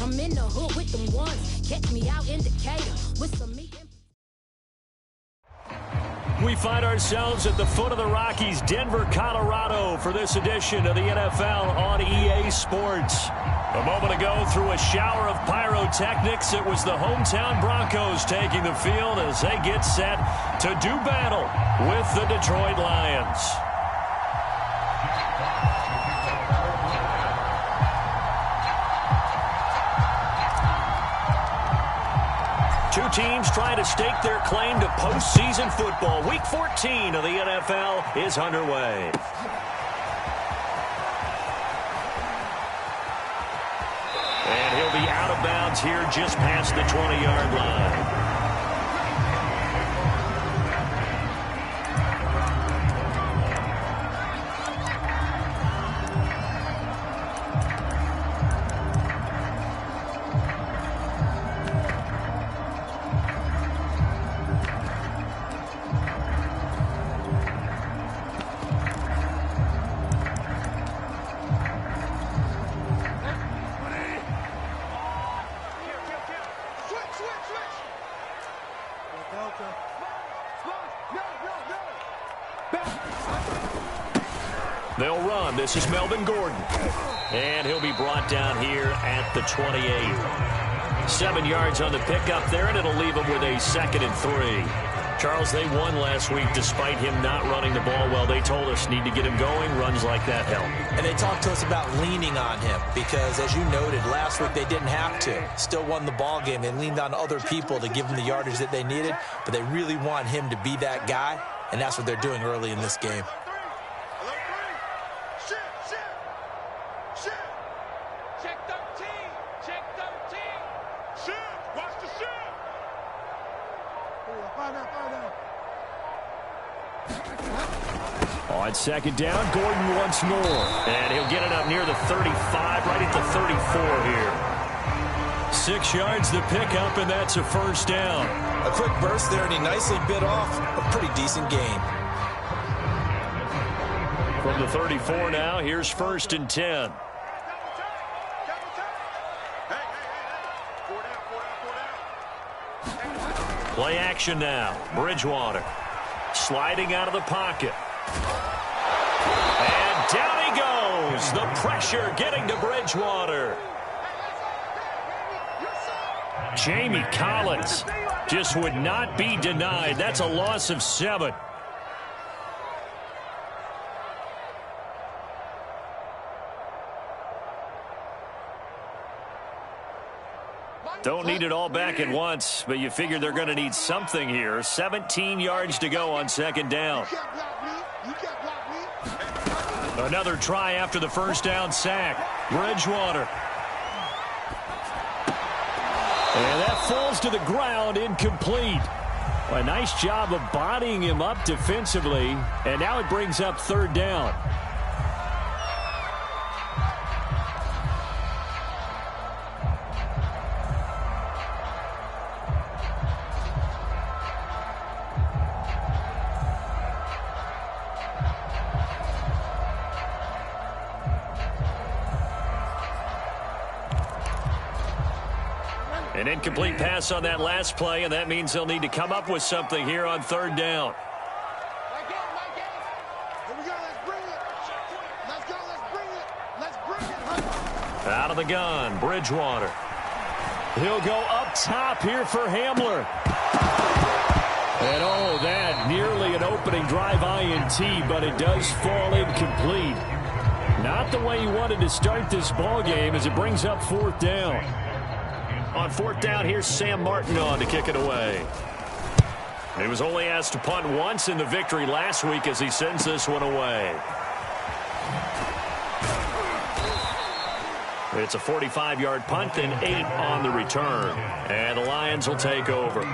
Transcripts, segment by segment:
I'm in the hood with them ones. Catch me out in Decatur with some meat. We find ourselves at the foot of the Rockies, Denver, Colorado, for this edition of the NFL on EA Sports. A moment ago, through a shower of pyrotechnics, it was the hometown Broncos taking the field as they get set to do battle with the Detroit Lions. Two teams trying to stake their claim to postseason football. Week 14 of the NFL is underway. And he'll be out of bounds here just past the 20-yard line. They'll run. This is Melvin Gordon. And he'll be brought down here at the 28. 7 yards on the pickup there, and it'll leave him with a 2nd and 3. Charles, they won last week despite him not running the ball well. They told us need to get him going. Runs like that help. And they talked to us about leaning on him because, as you noted, last week they didn't have to. Still won the ball game. They leaned on other people to give them the yardage that they needed, but they really want him to be that guy, and that's what they're doing early in this game. On 2nd down, Gordon once more. And he'll get it up near the 35, right at the 34 here. 6 yards the pickup, and that's a 1st down. A quick burst there, and he nicely bit off a pretty decent gain. From the 34 now, here's 1st and 10. Play action now. Bridgewater sliding out of the pocket. And down he goes. The pressure getting to Bridgewater. Jamie Collins just would not be denied. That's a loss of 7. Don't need it all back at once, but you figure they're going to need something here. 17 yards to go on 2nd down. Another try after the 1st down sack. Bridgewater. And that falls to the ground, incomplete. A nice job of bodying him up defensively, and now it brings up 3rd down. An incomplete pass on that last play, and that means they'll need to come up with something here on 3rd down. Out of the gun, Bridgewater. He'll go up top here for Hamler. And oh, that nearly an opening drive INT, but it does fall incomplete. Not the way he wanted to start this ball game as it brings up 4th down. On 4th down, here's Sam Martin on to kick it away. He was only asked to punt once in the victory last week as he sends this one away. It's a 45-yard punt and 8 on the return. And the Lions will take over.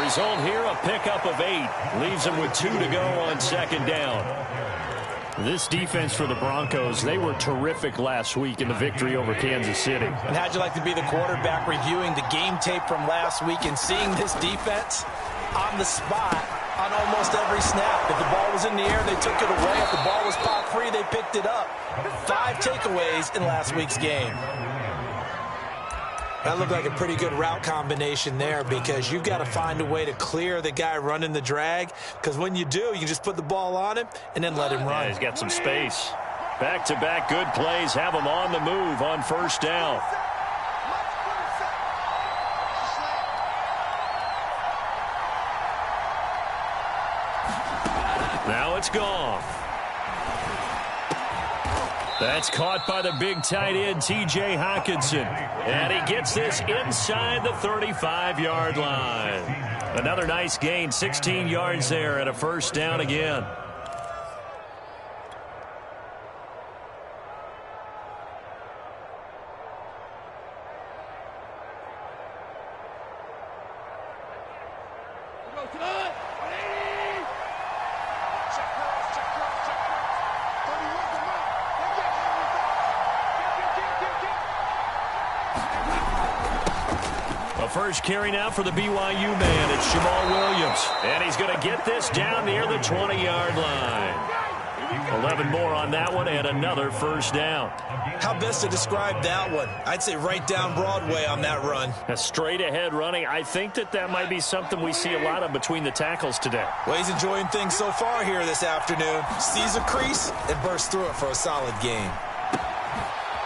Result here, a a pickup of 8. Leaves him with 2 to go on second down. This defense for the Broncos, they were terrific last week in the victory over Kansas City. And how'd you like to be the quarterback reviewing the game tape from last week and seeing this defense on the spot on almost every snap? If the ball was in the air, they took it away. If the ball was pop free, they picked it up. 5 takeaways in last week's game. That looked like a pretty good route combination there, because you've got to find a way to clear the guy running the drag, because when you do, you can just put the ball on him and then let him run. Yeah, he's got some space. Back-to-back good plays have him on the move on first down. Now it's gone. That's caught by the big tight end, T.J. Hockenson. And he gets this inside the 35-yard line. Another nice gain, 16 yards there, and a first down again. First carry now for the BYU man. It's Jamal Williams. And he's going to get this down near the 20-yard line. 11 more on that one and another first down. How best to describe that one? I'd say right down Broadway on that run. A straight ahead running. I think that might be something we see a lot of between the tackles today. Well, he's enjoying things so far here this afternoon. Sees a crease and bursts through it for a solid gain.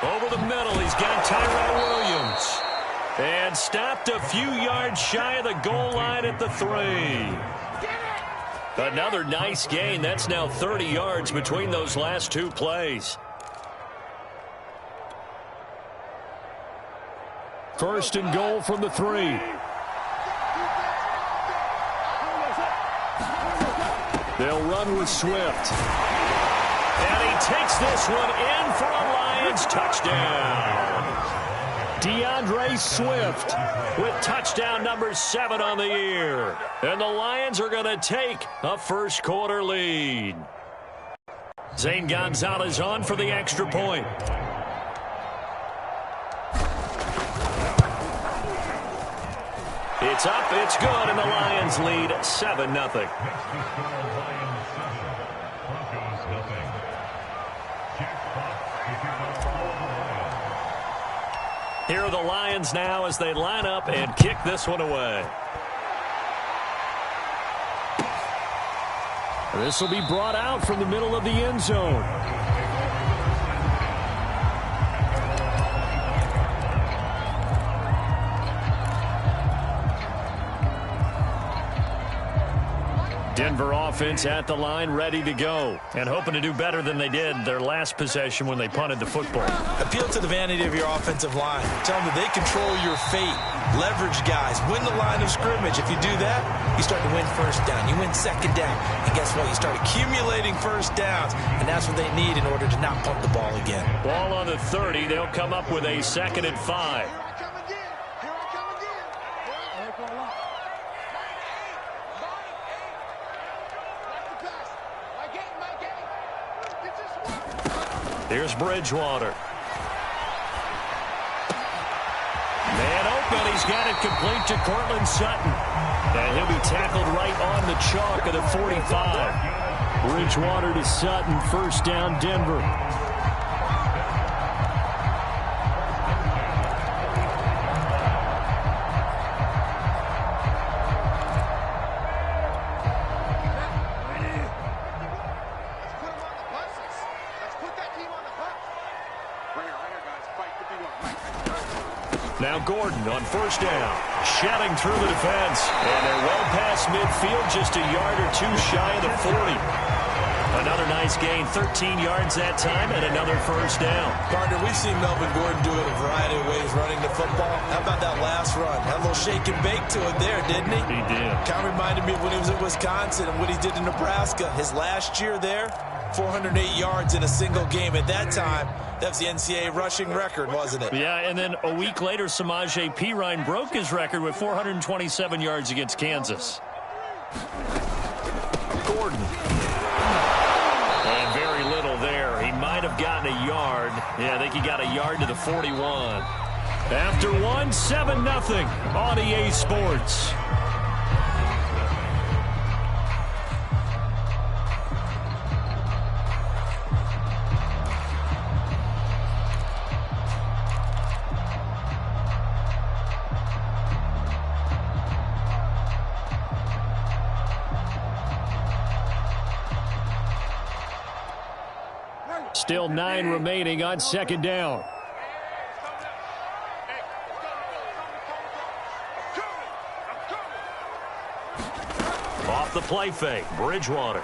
Over the middle, he's got Tyrell Williams. And stopped a few yards shy of the goal line at the 3. Another nice gain. That's now 30 yards between those last 2 plays. First and goal from the 3. They'll run with Swift. And he takes this one in for a Lions touchdown. DeAndre Swift with touchdown number 7 on the year. And the Lions are going to take a first quarter lead. Zane Gonzalez on for the extra point. It's up, it's good, and the Lions lead 7-0. Here are the Lions now as they line up and kick this one away. This will be brought out from the middle of the end zone. Denver offense at the line, ready to go, and hoping to do better than they did their last possession when they punted the football. Appeal to the vanity of your offensive line. Tell them that they control your fate. Leverage guys. Win the line of scrimmage. If you do that, you start to win first down. You win second down. And guess what? You start accumulating first downs, and that's what they need in order to not punt the ball again. Ball on the 30. They'll come up with a 2nd and 5. Here's Bridgewater. Man open. He's got it complete to Cortland Sutton. And he'll be tackled right on the chalk of the 45. Bridgewater to Sutton. First down, Denver. Now Gordon on first down, shedding through the defense, and they're well past midfield, just a yard or 2 shy of the 40. Another nice gain, 13 yards that time, and another first down. Partner, we've seen Melvin Gordon do it a variety of ways running the football. How about that last run? Had a little shake and bake to it there, didn't he? He did. Kind of reminded me of when he was at Wisconsin and what he did in Nebraska. His last year there, 408 yards in a single game. At that time, that was the NCAA rushing record, wasn't it? Yeah, and then a week later, Samaje Perine broke his record with 427 yards against Kansas. Gordon. And very little there. He might have gotten a yard. Yeah, I think he got a yard to the 41. After one, 7-0 on EA Sports. Still 9 remaining on second down. Off the play fake, Bridgewater.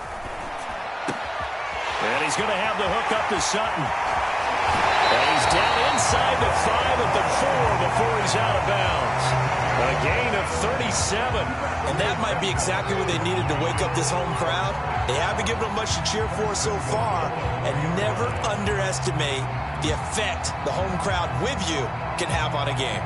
And he's going to have the hook up to Sutton. And he's down inside the 5 at the 4 before he's out of bounds. A gain of 37. And that might be exactly what they needed to wake up this home crowd. They haven't given them much to cheer for so far. And never underestimate the effect the home crowd with you can have on a game.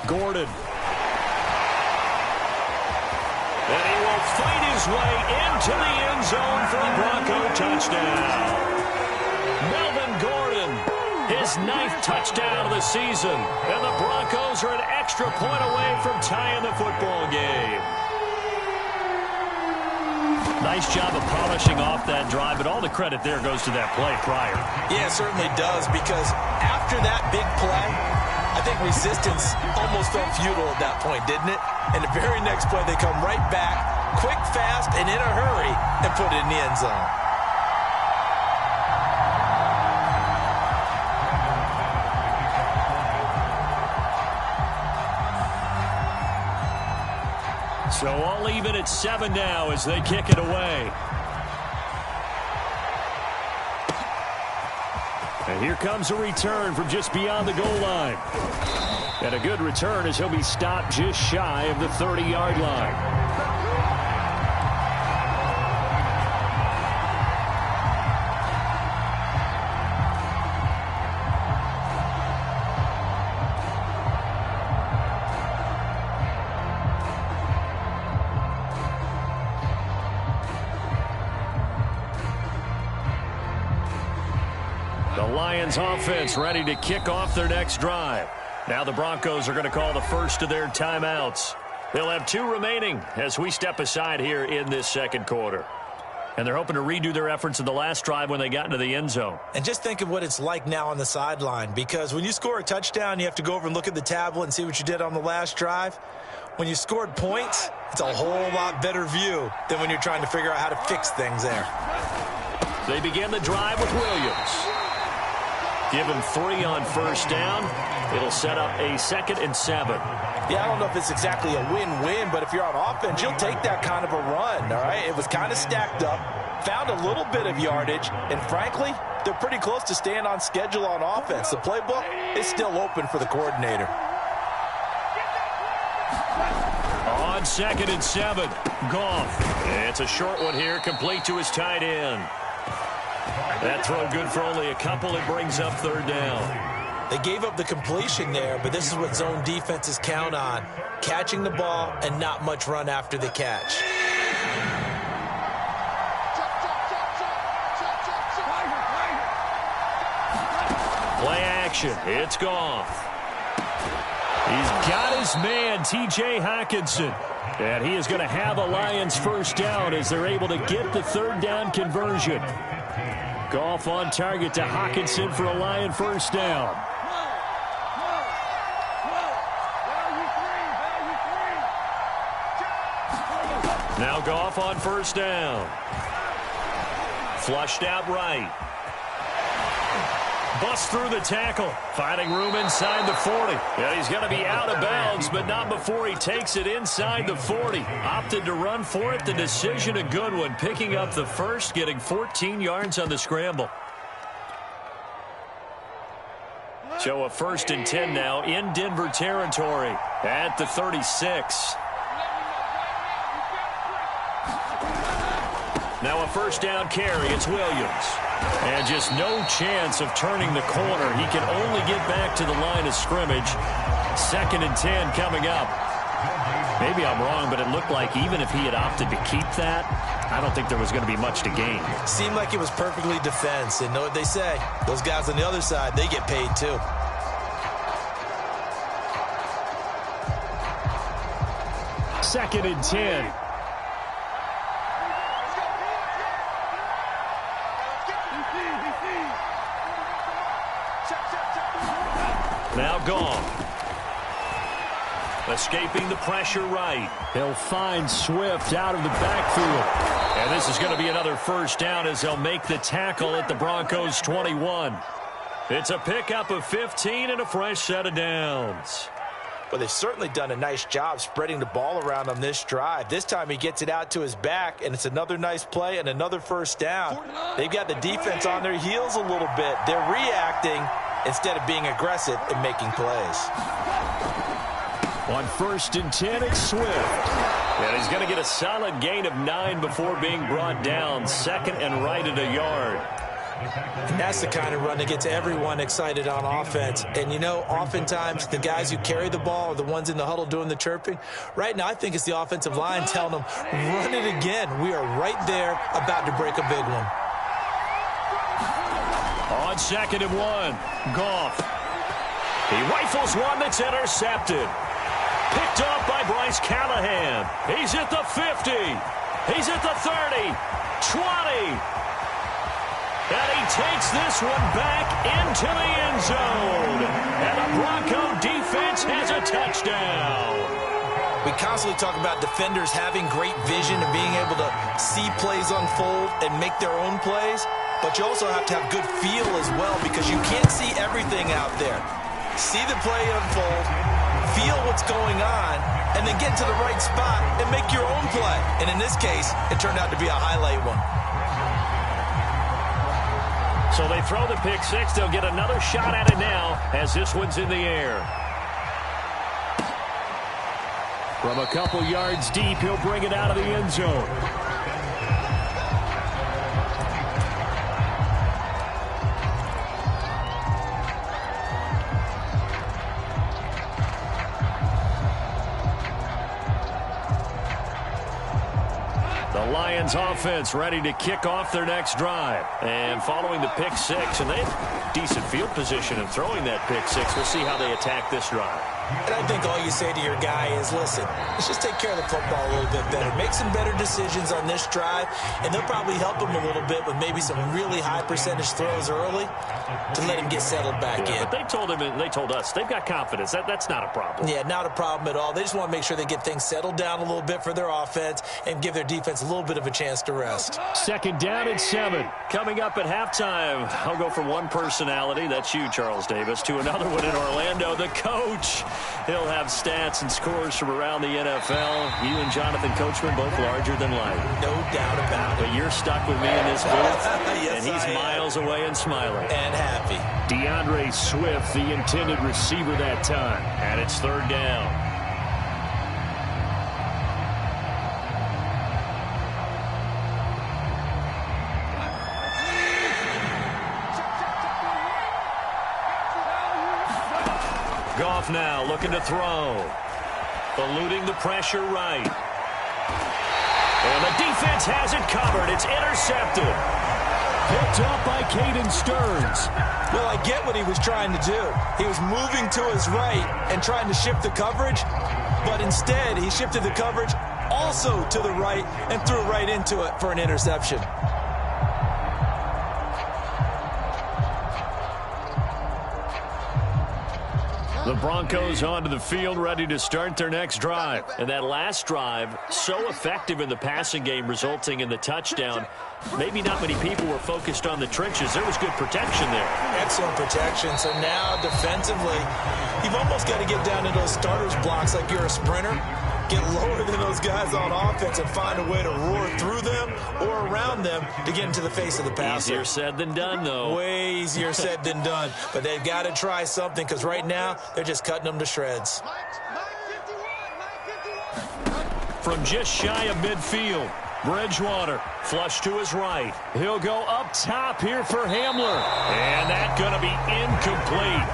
Gordon. And he will fight his way into the end zone for a Bronco touchdown. Melvin Gordon, his 9th touchdown of the season. And the Broncos are an extra point away from tying the football game. Nice job of polishing off that drive, but all the credit there goes to that play prior. Yeah, it certainly does, because after that big play, I think resistance almost felt futile at that point, didn't it? And the very next play, they come right back, quick, fast, and in a hurry, and put it in the end zone. So all even at 7 now as they kick it away. And here comes a return from just beyond the goal line. And a good return as he'll be stopped just shy of the 30-yard line. The Lions offense ready to kick off their next drive. Now the Broncos are going to call the first of their timeouts. They'll have 2 remaining as we step aside here in this second quarter. And they're hoping to redo their efforts in the last drive when they got into the end zone. And just think of what it's like now on the sideline, because when you score a touchdown, you have to go over and look at the tablet and see what you did on the last drive. When you scored points, it's a whole lot better view than when you're trying to figure out how to fix things there. They begin the drive with Williams. Give him 3 on first down. It'll set up a 2nd and 7. Yeah, I don't know if it's exactly a win-win, but if you're on offense, you'll take that kind of a run, all right? It was kind of stacked up, found a little bit of yardage, and frankly, they're pretty close to staying on schedule on offense. The playbook is still open for the coordinator. On 2nd and 7, Goff. It's a short one here, complete to his tight end. That throw good for only a couple. It brings up 3rd down. They gave up the completion there, but this is what zone defenses count on. Catching the ball and not much run after the catch. Play action. It's Goff. He's got his man, T.J. Hockenson. And he is going to have a Lions first down as they're able to get the 3rd down conversion. Goff on target to Hockenson for a Lion first down. Now Goff on first down. Flushed out right. Busts through the tackle. Finding room inside the 40. And he's going to be out of bounds, but not before he takes it inside the 40. Opted to run for it. The decision a good one. Picking up the first, getting 14 yards on the scramble. So a 1st and 10 now in Denver territory at the 36. Now a 1st down carry. It's Williams. And just no chance of turning the corner. He can only get back to the line of scrimmage. 2nd and 10 coming up. Maybe I'm wrong, but it looked like even if he had opted to keep that, I don't think there was going to be much to gain. Seemed like it was perfectly defense. And know what they say? Those guys on the other side, they get paid too. Second and 10. Now gone. Escaping the pressure right. He'll find Swift out of the backfield. And this is going to be another 1st down as they'll make the tackle at the Broncos 21. It's a pickup of 15 and a fresh set of downs. Well, they've certainly done a nice job spreading the ball around on this drive. This time he gets it out to his back, and it's another nice play and another 1st down. They've got the defense on their heels a little bit. They're reacting instead of being aggressive and making plays. On 1st and 10, it's Swift. And he's going to get a solid gain of 9 before being brought down. 2nd and right at a yard. And that's the kind of run that gets everyone excited on offense. And, you know, oftentimes the guys who carry the ball are the ones in the huddle doing the chirping. Right now, I think it's the offensive line telling them, run it again. We are right there about to break a big one. On 2nd and 1, Goff. He rifles one that's intercepted. Picked off by Bryce Callahan. He's at the 50. He's at the 30. 20. And he takes this one back into the end zone. And the Bronco defense has a touchdown. We constantly talk about defenders having great vision and being able to see plays unfold and make their own plays. But you also have to have good feel as well because you can't see everything out there. See the play unfold, feel what's going on, and then get to the right spot and make your own play. And in this case, it turned out to be a highlight one. So they throw the pick 6. They'll get another shot at it now as this one's in the air. From a couple yards deep, he'll bring it out of the end zone. Lions offense ready to kick off their next drive. And following the pick 6, and they have decent field position in throwing that pick 6. We'll see how they attack this drive. And I think all you say to your guy is, listen, let's just take care of the football a little bit better. Make some better decisions on this drive, and they'll probably help him a little bit with maybe some really high percentage throws early to let him get settled back in. But they told him, and they told us, they've got confidence. That's not a problem. Yeah, not a problem at all. They just want to make sure they get things settled down a little bit for their offense and give their defense a little bit of a chance to rest. 2nd down and 7. Coming up at halftime, I'll go from one personality, that's you, Charles Davis, to another one in Orlando, the coach. He'll have stats and scores from around the NFL. You and Jonathan Coachman both larger than life. No doubt about it. But you're stuck with me in this booth, yes, and he's miles away and smiling. And happy. DeAndre Swift, the intended receiver that time. And it's 3rd down. Goff now looking to throw. Eluding the pressure right. And the defense has it covered. It's intercepted. Picked up by Caden Stearns. Well, I get what he was trying to do. He was moving to his right and trying to shift the coverage, but instead he shifted the coverage also to the right and threw right into it for an interception. The Broncos onto the field, ready to start their next drive. And that last drive, so effective in the passing game, resulting in the touchdown. Maybe not many people were focused on the trenches. There was good protection there. Excellent protection. So now, defensively, you've almost got to get down to those starters blocks like you're a sprinter. get lower than those guys on offense and find a way to roar through them or around them to get into the face of the passer. Easier said than done, though. Way easier said than done. But they've got to try something because right now they're just cutting them to shreds. From just shy of midfield, Bridgewater flush to his right. He'll go up top here for Hamler. And that's going to be incomplete.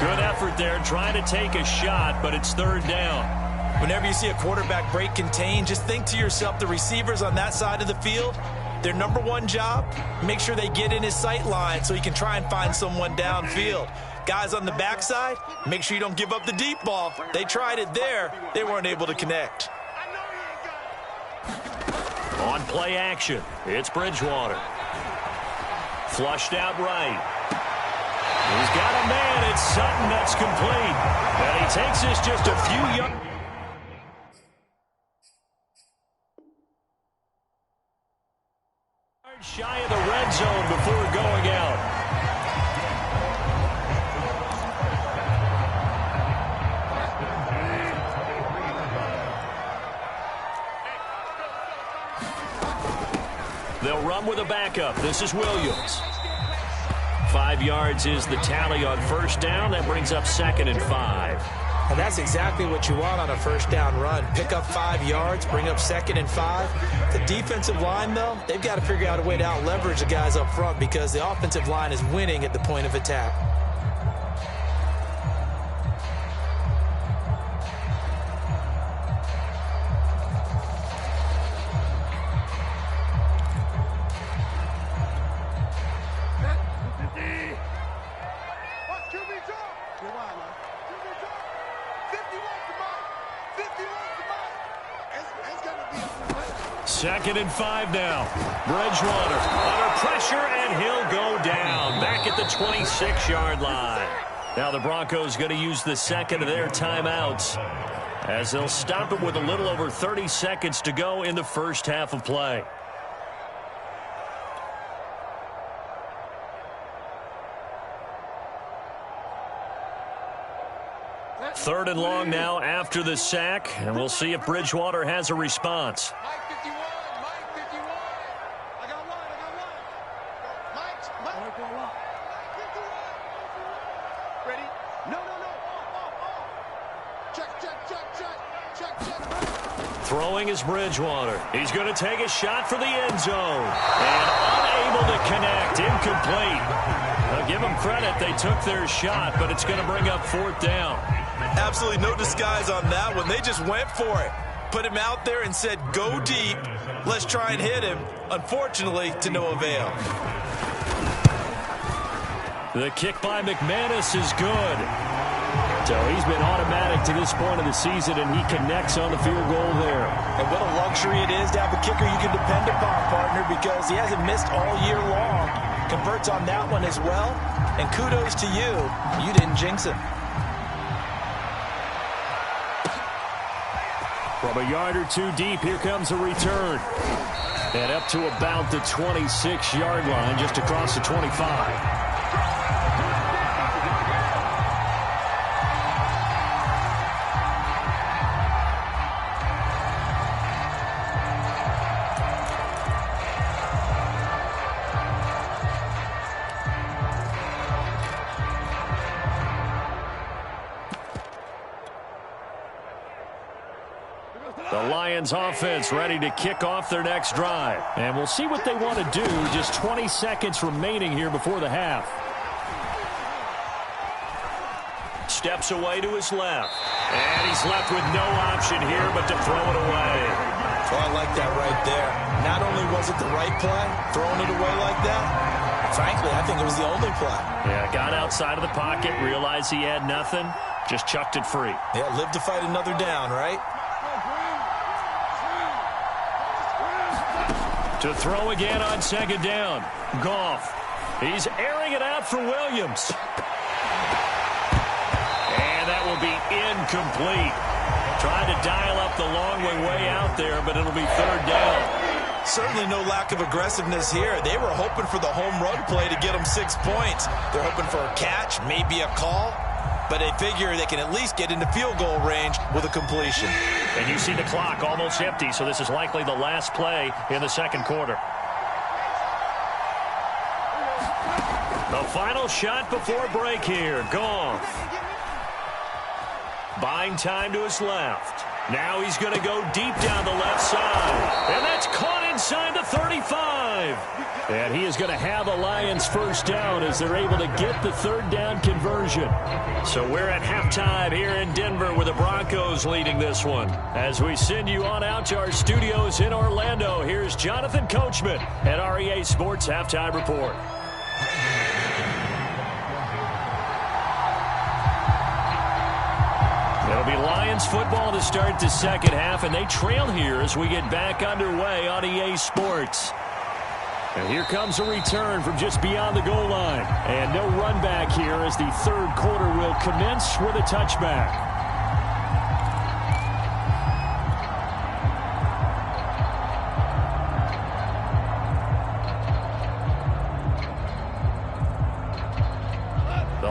Good effort there trying to take a shot, but it's third down. Whenever you see a quarterback break contain, just think to yourself, the receivers on that side of the field, their number one job, make sure they get in his sight line so he can try and find someone downfield. Guys on the backside, make sure you don't give up the deep ball. They tried it there. They weren't able to connect. On play action, it's Bridgewater. Flushed out right. He's got a man. It's Sutton that's complete. And he takes this just a few yards. Shy of the red zone before going out. They'll run with a backup. This is Williams. 5 yards is the tally on first down. That brings up 2nd and 5. And that's exactly what you want on a first down run. Pick up 5 yards, bring up 2nd and 5. The defensive line, though, they've got to figure out a way to out-leverage the guys up front because the offensive line is winning at the point of attack. Second and 5 now. Bridgewater under pressure, and he'll go down back at the 26-yard line. Now the Broncos going to use the second of their timeouts as they'll stop it with a little over 30 seconds to go in the first half of play. Third and long now after the sack, and we'll see if Bridgewater has a response. Throwing is Bridgewater. He's going to take a shot for the end zone. And unable to connect. Incomplete. Now, give them credit. They took their shot, but it's going to bring up 4th down. Absolutely no disguise on that one. They just went for it. Put him out there and said, go deep. Let's try and hit him. Unfortunately, to no avail. The kick by McManus is good. So he's been automatic to this point of the season, and he connects on the field goal there. And what a luxury it is to have a kicker you can depend upon, partner, because he hasn't missed all year long. Converts on that one as well. And kudos to you. You didn't jinx him. From a yard or two deep, here comes a return. And up to about the 26-yard line, just across the 25. The Lions offense ready to kick off their next drive. And we'll see what they want to do. Just 20 seconds remaining here before the half. Steps away to his left. And he's left with no option here but to throw it away. Well, I like that right there. Not only was it the right play, throwing it away like that, frankly, I think it was the only play. Yeah, got outside of the pocket, realized he had nothing, just chucked it free. Yeah, live to fight another down, right? To throw again on second down. Goff. He's airing it out for Williams. And that will be incomplete. Trying to dial up the long way out there, but it'll be third down. Certainly no lack of aggressiveness here. They were hoping for the home run play to get them 6 points. They're hoping for a catch, maybe a call. but they figure they can at least get into field goal range with a completion. And you see the clock almost empty, so this is likely the last play in the second quarter. The final shot before break here. Goff. Buying time to his left. Now he's going to go deep down the left side. And that's caught inside the 35. And he is going to have a Lions first down as they're able to get the third down conversion. So we're at halftime here in Denver with the Broncos leading this one. As we send you on out to our studios in Orlando, here's Jonathan Coachman at REA Sports Halftime Report. It'll be Lions football to start the second half, and they trail here as we get back underway on EA Sports. And here comes a return from just beyond the goal line. And no run back here as the third quarter will commence with a touchback.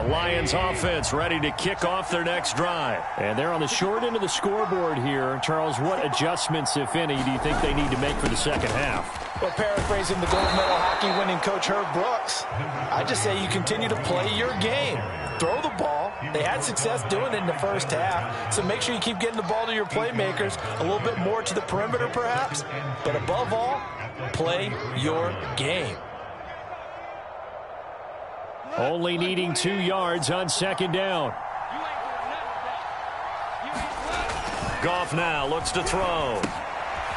Lions offense ready to kick off their next drive. And they're on the short end of the scoreboard here. Charles, what adjustments, if any, do you think they need to make for the second half? Well, paraphrasing the gold medal hockey winning coach Herb Brooks, I just say you continue to play your game. Throw the ball. They had success doing it in the first half, so make sure you keep getting the ball to your playmakers, a little bit more to the perimeter perhaps, but above all, play your game. Only needing 2 yards on second down. Goff now looks to throw.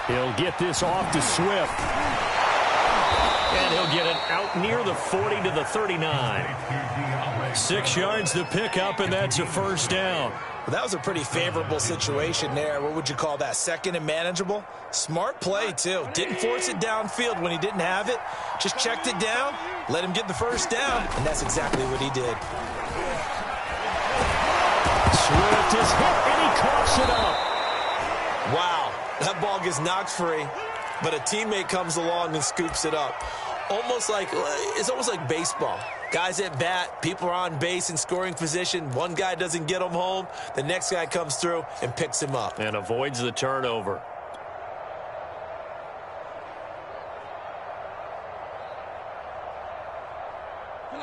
He'll get this off to Swift. And he'll get it out near the 40 to the 39. 6 yards to pick up, and that's a first down. Well, that was a pretty favorable situation there. What would you call that? Second and manageable? Smart play, too. Didn't force it downfield when he didn't have it. Just checked it down, let him get the first down, and that's exactly what he did. Swift is hit, and he coughs it up. Wow, that ball gets knocked free, but a teammate comes along and scoops it up. It's almost like baseball. Guys at bat, people are on base in scoring position. One guy doesn't get him home. The next guy comes through and picks him up. And avoids the turnover.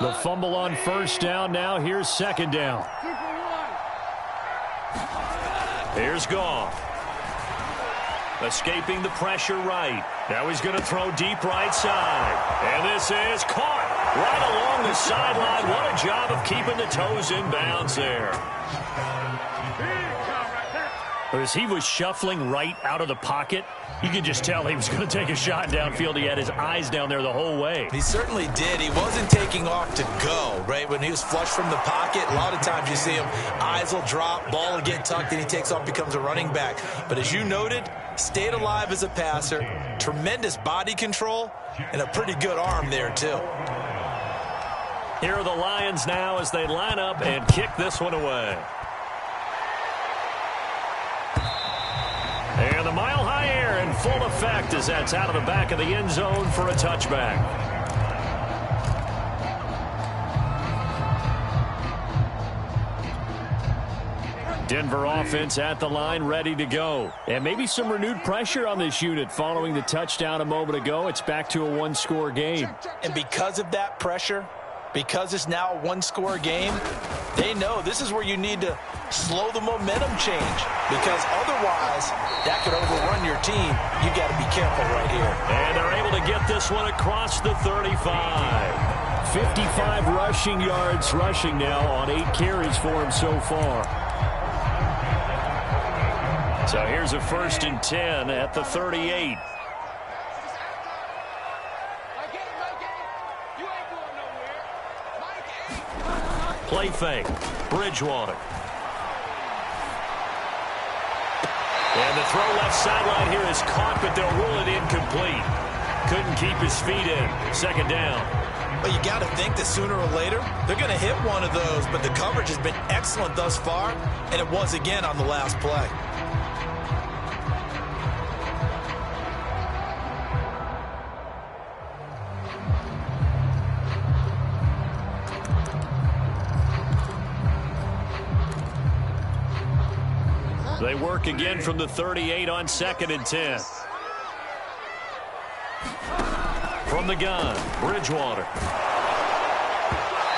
The fumble on first down. Now here's second down. Here's Goff. Escaping the pressure right. Now he's going to throw deep right side. And this is caught right along the sideline. What a job of keeping the toes in bounds there. As he was shuffling right out of the pocket, you could just tell he was going to take a shot downfield. He had his eyes down there the whole way. He certainly did. He wasn't taking off to go, right? When he was flush from the pocket, a lot of times you see him, eyes will drop, ball will get tucked, and he takes off, becomes a running back. But as you noted, stayed alive as a passer, tremendous body control, and a pretty good arm there, too. Here are the Lions now as they line up and kick this one away. And the mile-high air in full effect as that's out of the back of the end zone for a touchback. Denver offense at the line, ready to go. And maybe some renewed pressure on this unit following the touchdown a moment ago. It's back to a one-score game. And because of that pressure, because it's now a one-score game, they know this is where you need to slow the momentum change, because otherwise that could overrun your team. You got to be careful right here. And they're able to get this one across the 35. 55 rushing yards rushing now on 8 carries for him so far. So here's a 1st and 10 at the 38. Play fake. Bridgewater. And the throw left sideline here is caught, but they'll rule it incomplete. Couldn't keep his feet in. Second down. Well, you got to think that sooner or later they're going to hit one of those, but the coverage has been excellent thus far, and it was again on the last play. They work again from the 38 on 2nd and 10. From the gun, Bridgewater.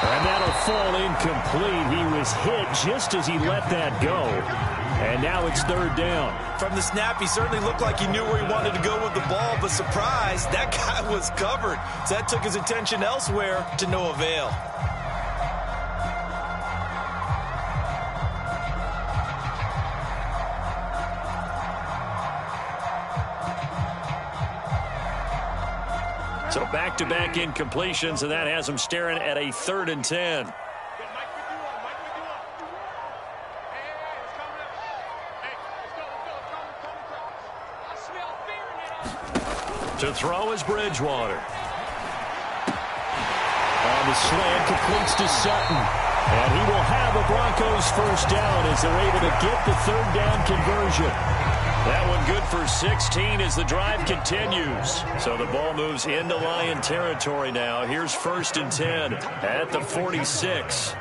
And that'll fall incomplete. He was hit just as he let that go. And now it's 3rd down. From the snap, he certainly looked like he knew where he wanted to go with the ball, but surprise, that guy was covered. So that took his attention elsewhere to no avail. So back-to-back incompletions, and that has him staring at a 3rd and 10. To throw is Bridgewater. On the slant, completes to Sutton. And he will have a Broncos first down as they're able to get the 3rd down conversion. That one good for 16 as the drive continues. So the ball moves into Lion territory now. Here's 1st and 10 at the 46.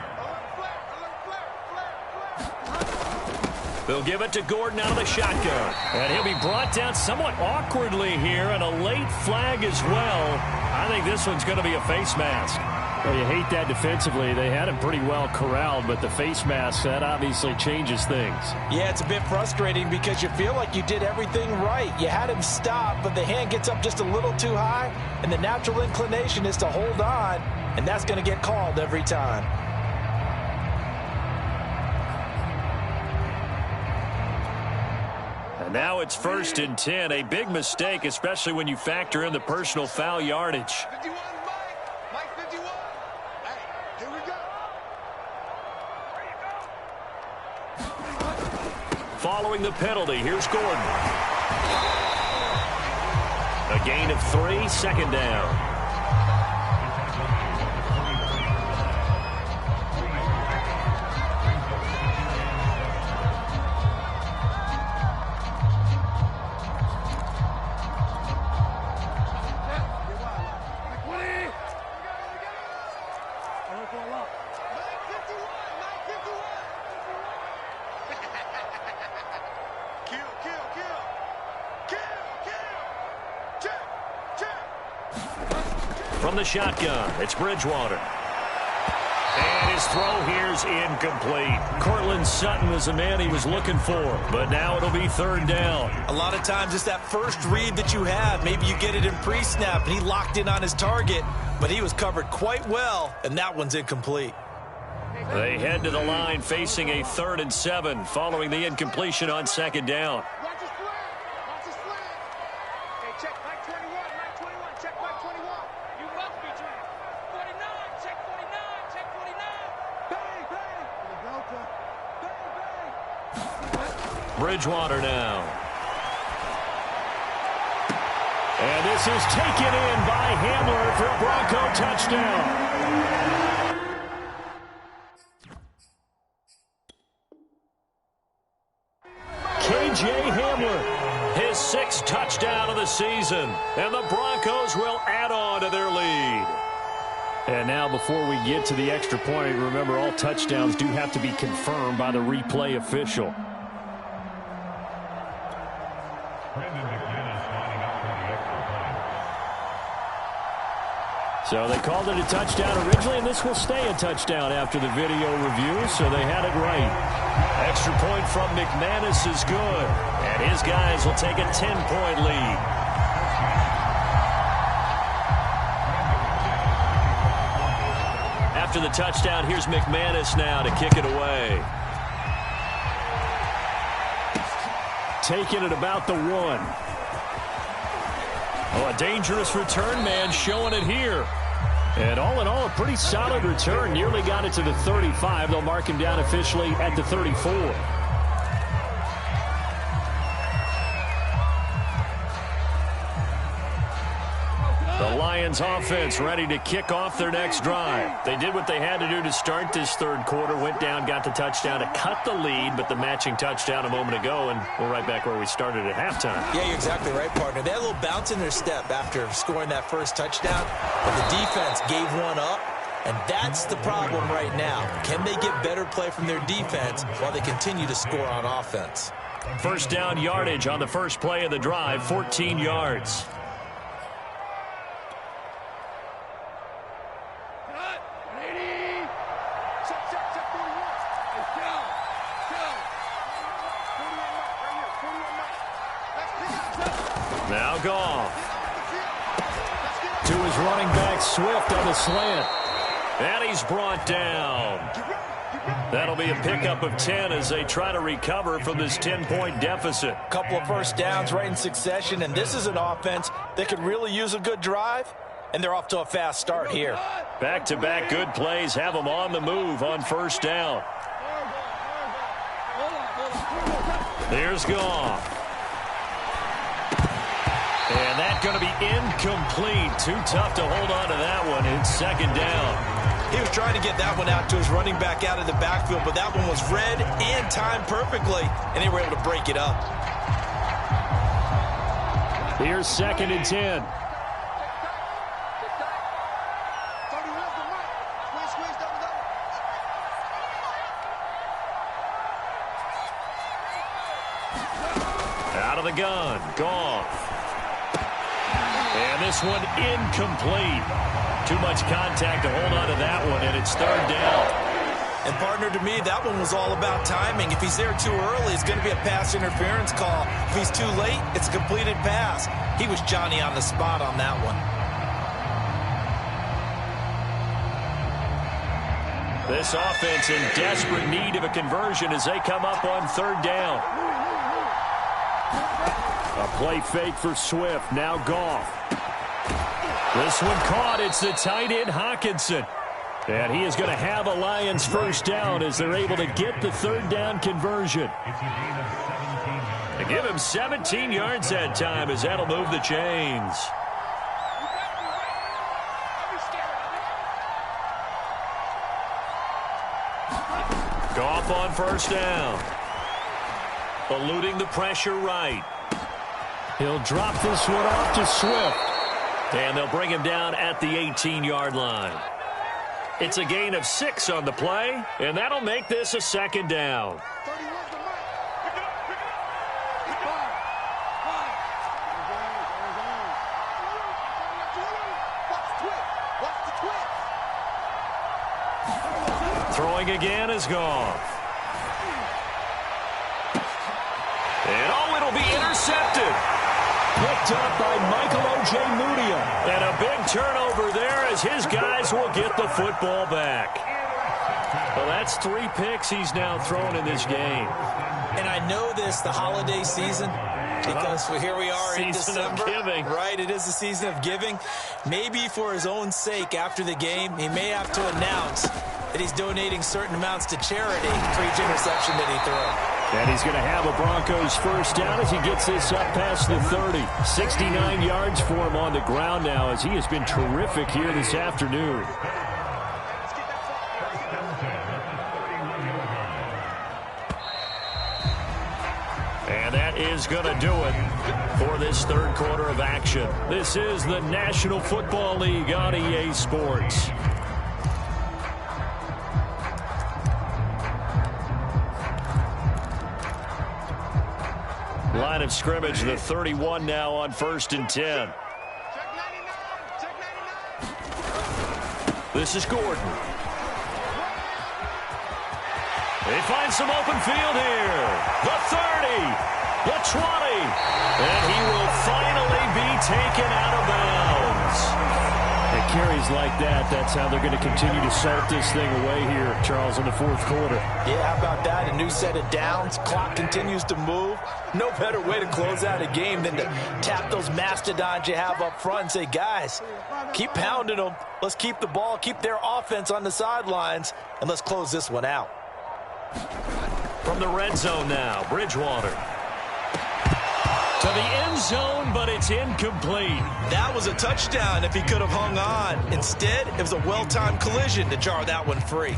They'll give it to Gordon out of the shotgun. And he'll be brought down somewhat awkwardly here, and a late flag as well. I think this one's going to be a face mask. Well, you hate that defensively. They had him pretty well corralled, but the face mask, that obviously changes things. Yeah, it's a bit frustrating because you feel like you did everything right. You had him stop, but the hand gets up just a little too high, and the natural inclination is to hold on, and that's going to get called every time. And now it's 1st and 10. A big mistake, especially when you factor in the personal foul yardage. 51, Mike 51. Hey, here we go. Following the penalty, here's Gordon. A gain of 3, 2nd down. From the shotgun, it's Bridgewater. And his throw here's incomplete. Cortland Sutton was the man he was looking for, but now it'll be 3rd down. A lot of times it's that first read that you have. Maybe you get it in pre-snap, and he locked in on his target, but he was covered quite well, and that one's incomplete. They head to the line facing a 3rd and 7 following the incompletion on 2nd down. Watch his flag. Watch his flag. Hey, check Mike 21. Mike 21. Check Mike 21. You must be trying. 49. Check 49. Check 49. Bang, bang. Bang, bang. Bridgewater now. And this is taken in by Hamler for a Bronco touchdown. KJ Hamler, his 6th touchdown of the season, and the Broncos will add on to their lead. And now before we get to the extra point, remember all touchdowns do have to be confirmed by the replay official. So they called it a touchdown originally, and this will stay a touchdown after the video review, so they had it right. Extra point from McManus is good, and his guys will take a 10-point lead. After the touchdown, here's McManus now to kick it away. Taking it about the 1. Oh, a dangerous return man showing it here. And all in all, a pretty solid return. Nearly got it to the 35. They'll mark him down officially at the 34. The Lions offense ready to kick off their next drive. They did what they had to do to start this 3rd quarter. Went down, got the touchdown to cut the lead, but the matching touchdown a moment ago, and we're right back where we started at halftime. Yeah, you're exactly right, partner. They had a little bounce in their step after scoring that first touchdown, but the defense gave one up, and that's the problem right now. Can they get better play from their defense while they continue to score on offense? First down yardage on the first play of the drive, 14 yards. Now Goff. To his running back, Swift on the slant. And he's brought down. That'll be a pickup of 10 as they try to recover from this 10-point deficit. Couple of first downs right in succession, and this is an offense that could really use a good drive, and they're off to a fast start here. Back-to-back good plays have them on the move on first down. Here's Goff. And that's going to be incomplete. Too tough to hold on to that one. It's second down. He was trying to get that one out to his running back out of the backfield, but that one was read and timed perfectly, and they were able to break it up. Here's second and 10. Out of the gun, Goff. And this one incomplete. Too much contact to hold on to that one, and it's third down. And, partner, to me, that one was all about timing. If he's there too early, it's going to be a pass interference call. If he's too late, it's a completed pass. He was Johnny on the spot on that one. This offense in desperate need of a conversion as they come up on third down. A play fake for Swift. Now Goff. This one caught. It's the tight end, Hawkinson. And he is going to have a Lions first down as they're able to get the third down conversion. They give him 17 yards that time as that'll move the chains. Goff on first down. Eluding the pressure right. He'll drop this one off to Swift. And they'll bring him down at the 18-yard line. It's a gain of 6 on the play, and that'll make this a second down. Throwing again is Goff. And it'll be intercepted. Picked up by Michael Ojemudia. And a big turnover there as his guys will get the football back. Well, that's 3 picks he's now thrown in this game. And I know this, the holiday season, because here we are in December. Season of giving. Right, it is the season of giving. Maybe for his own sake after the game, he may have to announce that he's donating certain amounts to charity for each interception that he throws. And he's going to have a Broncos first down as he gets this up past the 30. 69 yards for him on the ground now as he has been terrific here this afternoon. And that is going to do it for this third quarter of action. This is the National Football League on EA Sports. Line of scrimmage, the 31 now on first and 10. This is Gordon. They find some open field here. The 30, the 20, and he will finally be taken out of bounds. At carries like that, that's how they're going to continue to salt this thing away here, Charles, in the fourth quarter. Yeah, how about that? A new set of downs. Clock continues to move. No better way to close out a game than to tap those mastodons you have up front and say, guys, keep pounding them. Let's keep the ball, keep their offense on the sidelines, and let's close this one out. From the red zone now, Bridgewater. To the end zone, but it's incomplete. That was a touchdown if he could have hung on. Instead, it was a well-timed collision to jar that one free.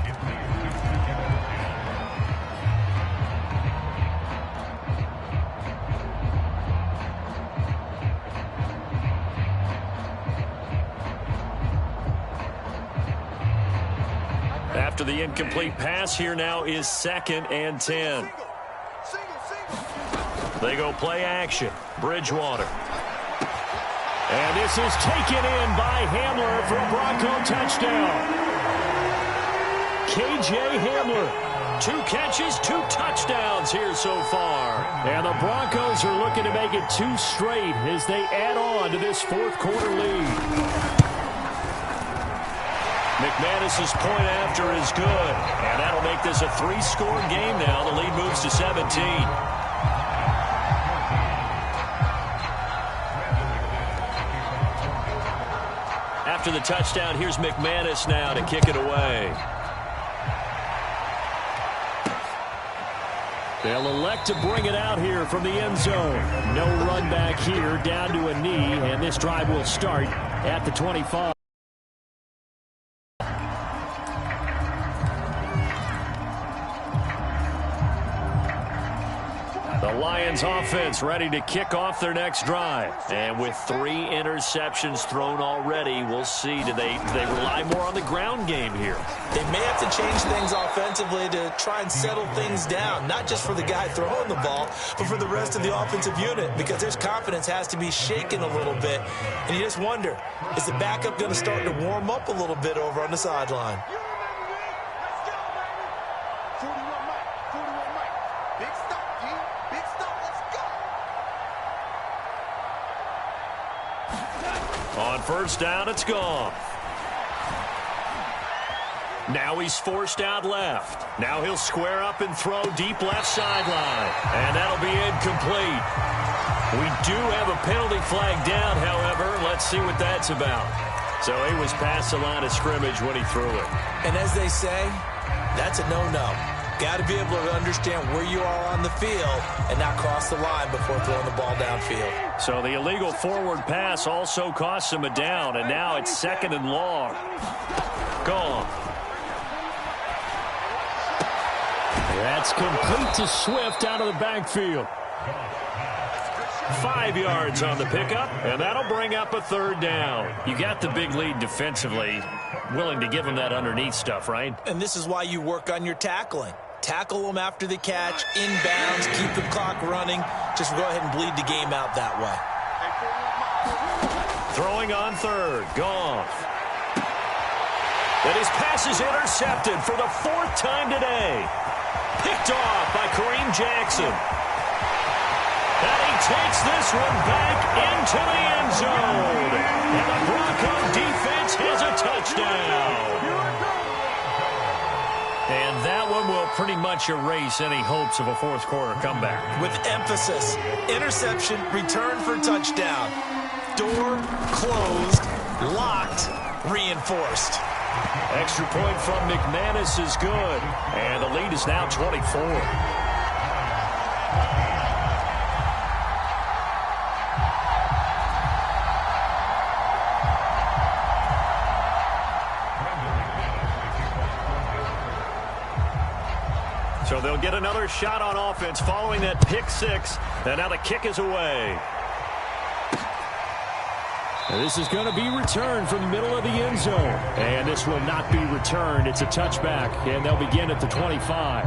After the incomplete pass, here now is second and 10. They go play action. Bridgewater. And this is taken in by Hamler for a Bronco touchdown. K.J. Hamler. 2 catches, 2 touchdowns here so far. And the Broncos are looking to make it 2 straight as they add on to this fourth-quarter lead. McManus's point after is good, and that'll make this a 3-score game now. The lead moves to 17. After the touchdown, here's McManus now to kick it away. They'll elect to bring it out here from the end zone. No run back here, down to a knee, and this drive will start at the 25. The Lions offense ready to kick off their next drive. And with 3 interceptions thrown already, we'll see. Do they rely more on the ground game here? They may have to change things offensively to try and settle things down, not just for the guy throwing the ball, but for the rest of the offensive unit, because their confidence has to be shaken a little bit. And you just wonder, is the backup going to start to warm up a little bit over on the sideline? On first down, it's gone. Now he's forced out left. Now he'll square up and throw deep left sideline. And that'll be incomplete. We do have a penalty flag down, however. Let's see what that's about. So he was past the line of scrimmage when he threw it. And as they say, that's a no-no. Got to be able to understand where you are on the field and not cross the line before throwing the ball downfield. So the illegal forward pass also costs him a down, and now it's 2nd and long. Gone. That's complete to Swift out of the backfield. 5 yards on the pickup, and that'll bring up a 3rd down. You got the big lead defensively, willing to give him that underneath stuff, right? And this is why you work on your tackling. Tackle them after the catch, inbounds, keep the clock running. Just go ahead and bleed the game out that way. Throwing on 3rd, Goff. And his pass is intercepted for the 4th time today. Picked off by Kareem Jackson. And he takes this one back into the end zone. And the Bronco defense has a touchdown. And that one will pretty much erase any hopes of a fourth-quarter comeback. With emphasis, interception, return for touchdown. Door closed, locked, reinforced. Extra point from McManus is good. And the lead is now 24. So they'll get another shot on offense following that pick 6. And now the kick is away. And this is going to be returned from the middle of the end zone. And this will not be returned. It's a touchback. And they'll begin at the 25.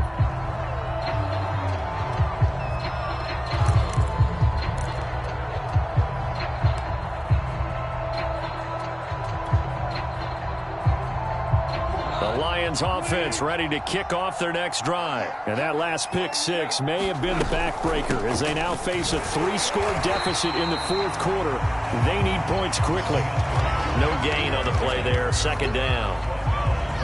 Lions offense ready to kick off their next drive. And that last pick 6 may have been the backbreaker as they now face a 3-score deficit in the fourth quarter. They need points quickly. No gain on the play there. 2nd down.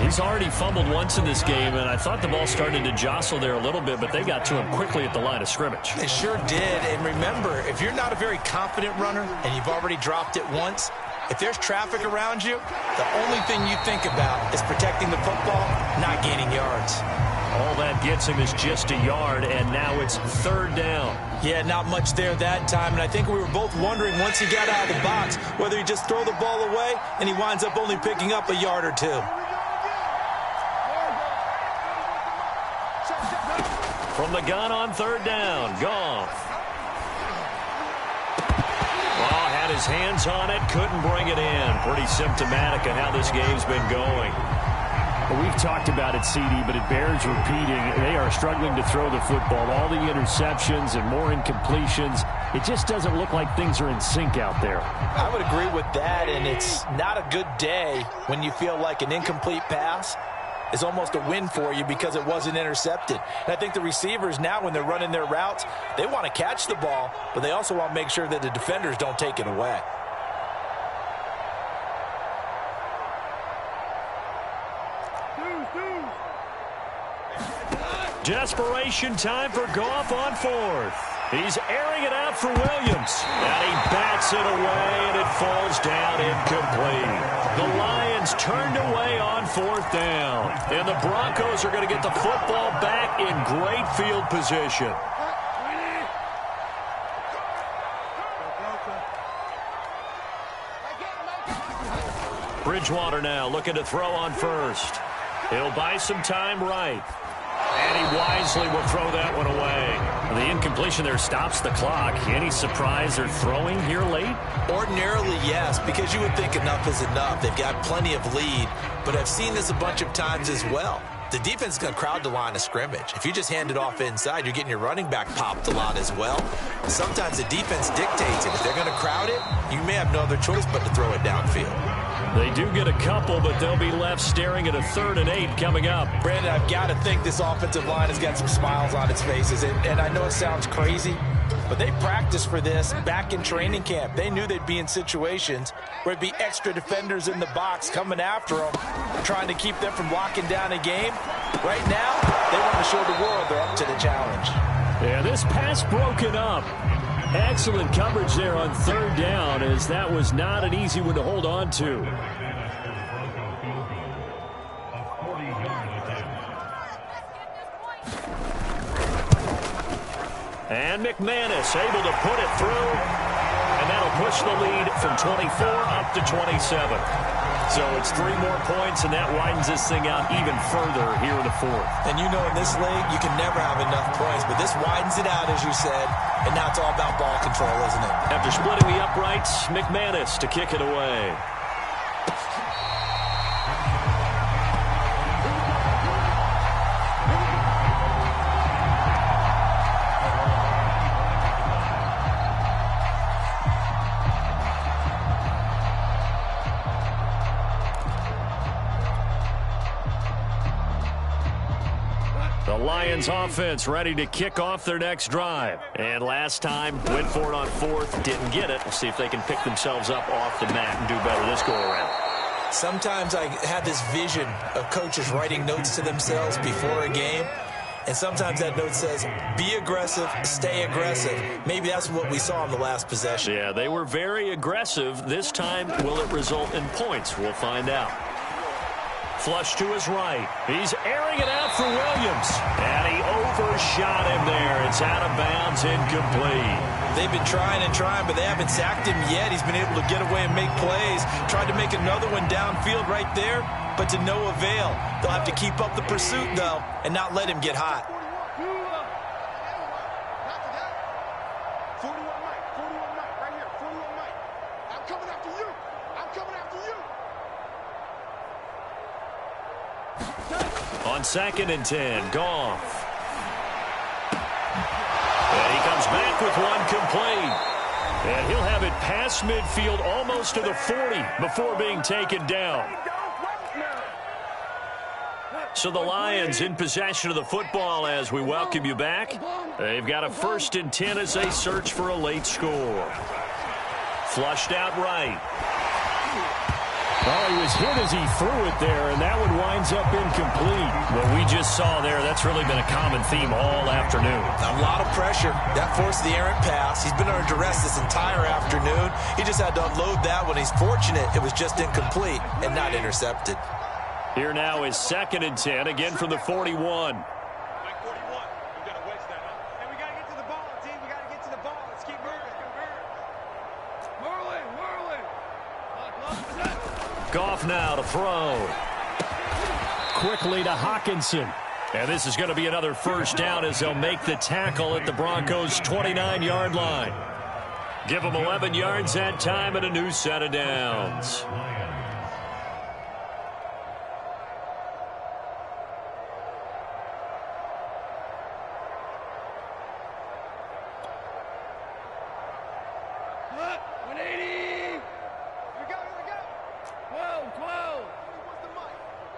He's already fumbled once in this game, and I thought the ball started to jostle there a little bit, but they got to him quickly at the line of scrimmage. They sure did. And remember, if you're not a very confident runner and you've already dropped it once, if there's traffic around you, the only thing you think about is protecting the football, not gaining yards. All that gets him is just a yard, and now it's 3rd down. Yeah, not much there that time, and I think we were both wondering once he got out of the box whether he'd just throw the ball away, and he winds up only picking up a yard or 2. From the gun on 3rd down, Goff. Had his hands on it, couldn't bring it in. Pretty symptomatic of how this game's been going. Well, we've talked about it, CD, but it bears repeating. They are struggling to throw the football. All the interceptions and more incompletions. It just doesn't look like things are in sync out there. I would agree with that, and it's not a good day when you feel like an incomplete pass is almost a win for you because it wasn't intercepted. And I think the receivers now, when they're running their routes, they want to catch the ball, but they also want to make sure that the defenders don't take it away. Desperation time for Goff on fourth. He's airing it out for Williams. And he bats it away, and it falls down incomplete. The Lions turned away on fourth down. And the Broncos are going to get the football back in great field position. Bridgewater now looking to throw on first. He'll buy some time right. And he wisely will throw that one away. The incompletion there stops the clock. Any surprise they're throwing here late? Ordinarily, yes, because you would think enough is enough. They've got plenty of lead, but I've seen this a bunch of times as well. The defense is going to crowd the line of scrimmage. If you just hand it off inside, you're getting your running back popped a lot as well. Sometimes the defense dictates it. If they're going to crowd it, you may have no other choice but to throw it downfield. They do get a couple, but they'll be left staring at a 3rd and 8 coming up. Brandon, I've got to think this offensive line has got some smiles on its faces. And I know it sounds crazy, but they practiced for this back in training camp. They knew they'd be in situations where it'd be extra defenders in the box coming after them, trying to keep them from locking down a game. Right now, they want to show the world they're up to the challenge. Yeah, this pass broken up. Excellent coverage there on 3rd down, as that was not an easy one to hold on to. And McManus able to put it through, and that'll push the lead from 24 up to 27. So it's 3 more points, and that widens this thing out even further here in the 4th. And you know in this league, you can never have enough points, but this widens it out, as you said, and now it's all about ball control, isn't it? After splitting the uprights, McManus to kick it away. The Lions offense ready to kick off their next drive. And last time, went for it on 4th, didn't get it. We'll see if they can pick themselves up off the mat and do better this go-around. Sometimes I have this vision of coaches writing notes to themselves before a game. And sometimes that note says, be aggressive, stay aggressive. Maybe that's what we saw in the last possession. Yeah, they were very aggressive. This time, will it result in points? We'll find out. Flush to his right. He's airing it out for Williams. And he overshot him there. It's out of bounds, incomplete. They've been trying and trying, but they haven't sacked him yet. He's been able to get away and make plays. Tried to make another one downfield right there, but to no avail. They'll have to keep up the pursuit, though, and not let him get hot. 41 Mike, right here, 41 Mike. I'm coming after you. I'm coming after you. On 2nd and 10, Goff. And he comes back with one complete. And he'll have it past midfield almost to the 40 before being taken down. So the Lions in possession of the football as we welcome you back. They've got a 1st and 10 as they search for a late score. Flushed out right. Oh, he was hit as he threw it there, and that one winds up incomplete. What we just saw there, that's really been a common theme all afternoon. A lot of pressure. That forced the errant pass. He's been under duress this entire afternoon. He just had to unload that one. He's fortunate it was just incomplete and not intercepted. Here now is 2nd and 10, again from the 41. Mike 41. We got to waste that, huh? Hey, we got to get to the ball, team. We got to get to the ball. Let's keep moving. Whirling. Goff now to throw. Quickly to Hawkinson. And this is going to be another 1st down as they'll make the tackle at the Broncos' 29-yard line. Give them 11 yards that time and a new set of downs.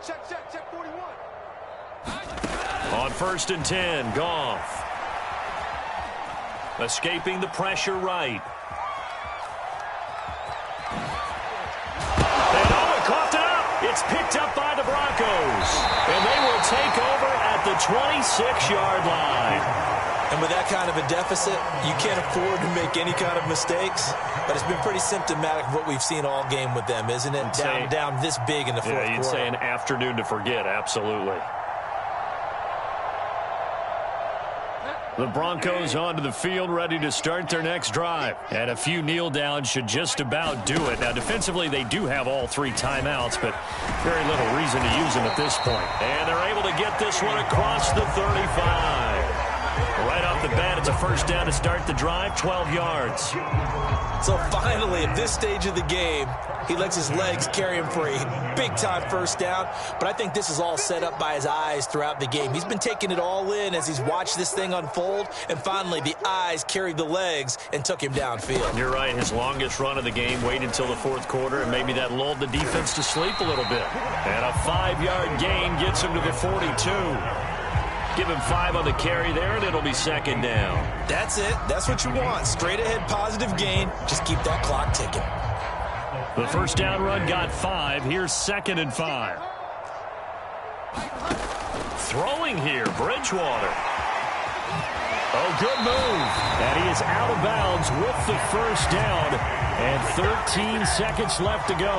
Check 41. On 1st and 10, Goff. Escaping the pressure right. And it coughed it up. It's picked up by the Broncos. And they will take over at the 26-yard line. And with that kind of a deficit, you can't afford to make any kind of mistakes. But it's been pretty symptomatic of what we've seen all game with them, isn't it? Down this big in the fourth quarter. Yeah, you'd say an afternoon to forget, absolutely. The Broncos onto the field, ready to start their next drive. And a few kneel downs should just about do it. Now, defensively, they do have all 3 timeouts, but very little reason to use them at this point. And they're able to get this one across the 35. Right off the bat, it's a first down to start the drive, 12 yards. So finally, at this stage of the game, he lets his legs carry him for a big-time first down. But I think this is all set up by his eyes throughout the game. He's been taking it all in as he's watched this thing unfold. And finally, the eyes carried the legs and took him downfield. You're right. His longest run of the game waited until the fourth quarter, and maybe that lulled the defense to sleep a little bit. And a 5-yard gain gets him to the 42. Give him 5 on the carry there, and it'll be second down. That's it. That's what you want. Straight ahead positive gain. Just keep that clock ticking. The first down run got 5. Here's 2nd and 5. Throwing here, Bridgewater. Oh, good move. And he is out of bounds with the first down. And 13 seconds left to go.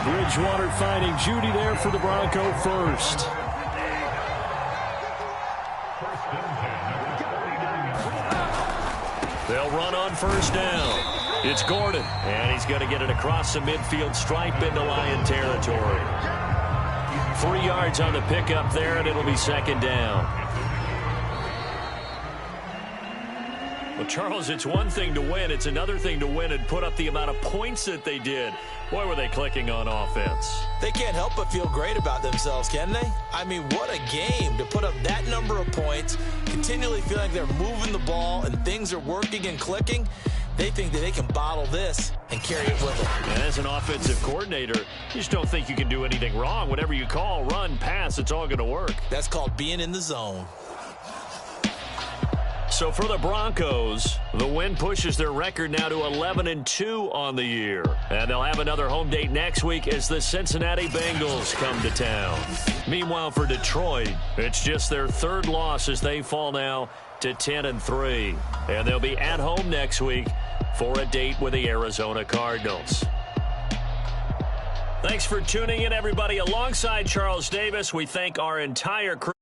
Bridgewater finding Judy there for the Bronco first. They'll run on first down. It's Gordon, and he's going to get it across the midfield stripe into Lion territory. 3 yards on the pickup there, and it'll be second down. Well, Charles, it's one thing to win. It's another thing to win and put up the amount of points that they did. Boy, were they clicking on offense. They can't help but feel great about themselves, can they? I mean, what a game to put up that number of points, continually feel like they're moving the ball and things are working and clicking. They think that they can bottle this and carry it with them. And as an offensive coordinator, you just don't think you can do anything wrong. Whatever you call, run, pass, it's all going to work. That's called being in the zone. So for the Broncos, the win pushes their record now to 11-2 on the year. And they'll have another home date next week as the Cincinnati Bengals come to town. Meanwhile, for Detroit, it's just their 3rd loss as they fall now to 10-3. And they'll be at home next week for a date with the Arizona Cardinals. Thanks for tuning in, everybody. Alongside Charles Davis, we thank our entire crew.